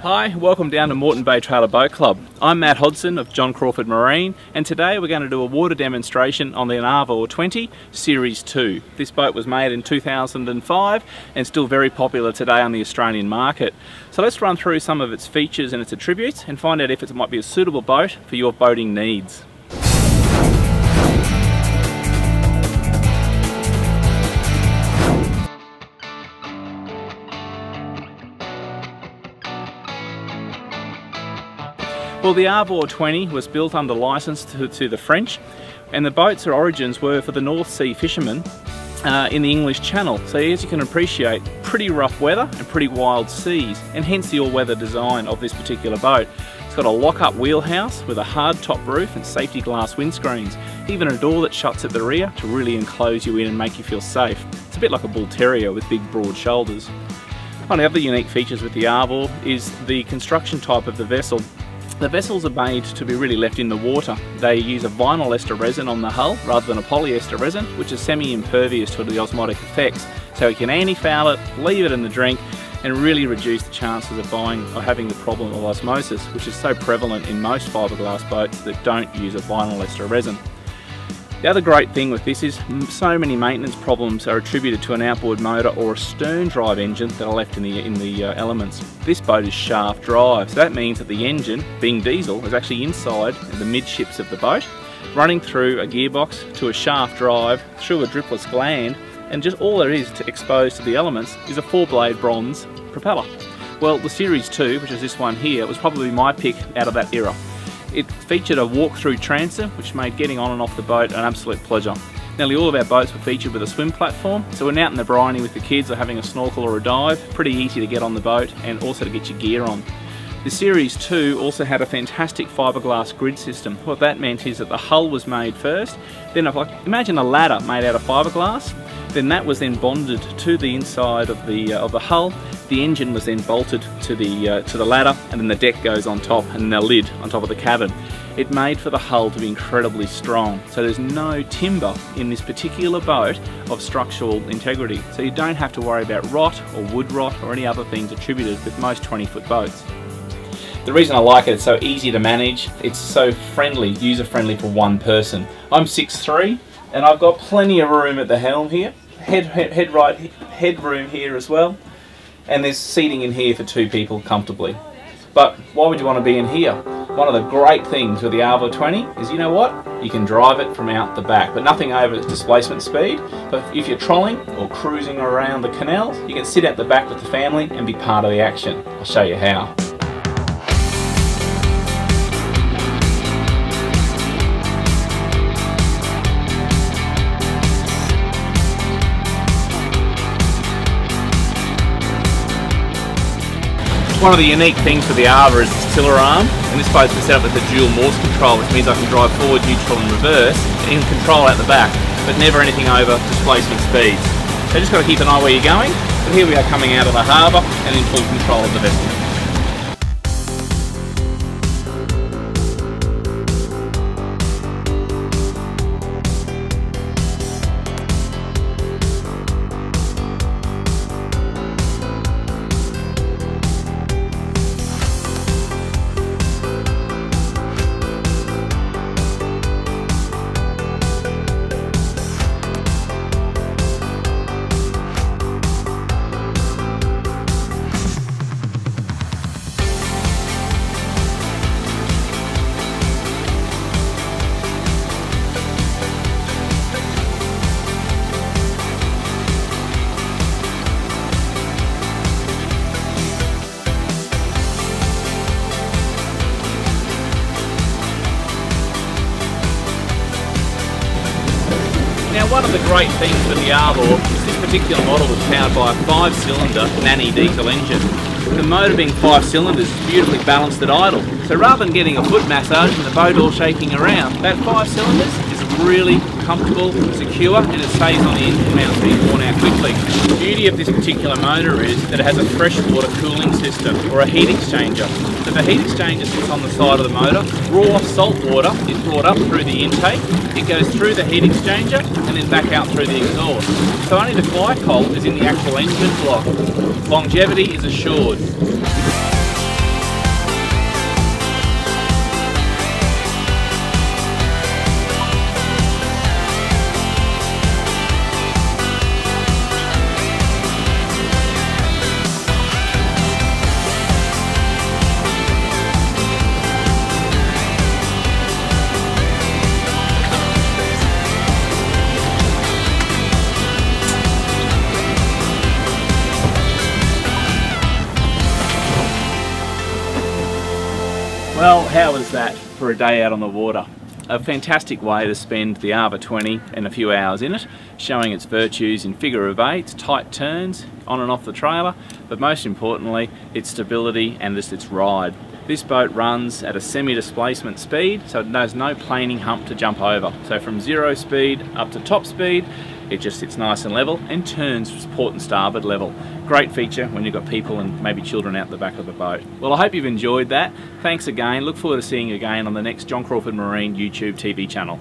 Hi, welcome down to Moreton Bay Trailer Boat Club. I'm Matt Hodson of John Crawford Marine, and today we're going to do a water demonstration on the Arvor 20 Series 2. This boat was made in 2005 and still very popular today on the Australian market. So let's run through some of its features and its attributes and find out if it might be a suitable boat for your boating needs. Well, the Arvor 20 was built under licence to the French, and the boat's origins were for the North Sea fishermen in the English Channel. So as you can appreciate, pretty rough weather and pretty wild seas, and hence the all-weather design of this particular boat. It's got a lock-up wheelhouse with a hard top roof and safety glass windscreens, even a door that shuts at the rear to really enclose you in and make you feel safe. It's a bit like a bull terrier with big broad shoulders. One of the other unique features with the Arvor is the construction type of the vessel. The vessels are made to be really left in the water. They use a vinyl ester resin on the hull rather than a polyester resin, which is semi-impervious to the osmotic effects. So you can anti-foul it, leave it in the drink, and really reduce the chances of having the problem of osmosis, which is so prevalent in most fiberglass boats that don't use a vinyl ester resin. The other great thing with this is so many maintenance problems are attributed to an outboard motor or a stern drive engine that are left in the elements. This boat is shaft drive, so that means that the engine, being diesel, is actually inside the midships of the boat, running through a gearbox to a shaft drive, through a dripless gland, and just all there is to expose to the elements is a 4-blade bronze propeller. Well, the Series 2, which is this one here, was probably my pick out of that era. It featured a walk-through transom, which made getting on and off the boat an absolute pleasure. Nearly all of our boats were featured with a swim platform, so when out in the briny with the kids or having a snorkel or a dive, pretty easy to get on the boat and also to get your gear on. The Series 2 also had a fantastic fiberglass grid system. What that meant is that the hull was made first, then imagine a ladder made out of fiberglass, then that was then bonded to the inside of the hull. The engine was then bolted to the ladder, and then the deck goes on top and the lid on top of the cabin. It made for the hull to be incredibly strong, so there's no timber in this particular boat of structural integrity, so you don't have to worry about rot or wood rot or any other things attributed with most 20-foot boats. The reason I like it, it's so easy to manage, it's so friendly, user-friendly for one person. I'm 6'3", and I've got plenty of room at the helm here, headroom here as well, and there's seating in here for 2 people comfortably. But why would you want to be in here? One of the great things with the Arvor 20 is, you know what? You can drive it from out the back, but nothing over its displacement speed. But if you're trolling or cruising around the canals, you can sit at the back with the family and be part of the action. I'll show you how. One of the unique things with the Arvor is its tiller arm, and this boat's been set up with a dual Morse control, which means I can drive forward, neutral and reverse in control at the back, but never anything over displacement speeds. So just got to keep an eye where you're going, but here we are coming out of the harbour and in full control of the vessel. Now, one of the great things with the Arvor is this particular model was powered by a 5-cylinder Nanni Diesel engine. The motor being 5 cylinders is beautifully balanced at idle. So rather than getting a foot massage and the boat all shaking around, that 5 cylinders is really comfortable, secure, and it stays on the engine mount being worn out quickly. The beauty of this particular motor is that it has a freshwater cooling system, or a heat exchanger. So the heat exchanger sits on the side of the motor. Raw salt water is brought up through the intake, it goes through the heat exchanger and then back out through the exhaust. So only the glycol is in the actual engine block. Longevity is assured. Well, how was that for a day out on the water? A fantastic way to spend the Arvor 20 and a few hours in it, showing its virtues in figure of eights, tight turns, on and off the trailer, but most importantly, its stability and just its ride. This boat runs at a semi-displacement speed, so it has no planing hump to jump over. So from 0 speed up to top speed, it just sits nice and level and turns port and starboard level. Great feature when you've got people and maybe children out the back of the boat. Well, I hope you've enjoyed that. Thanks again. Look forward to seeing you again on the next John Crawford Marine YouTube TV channel.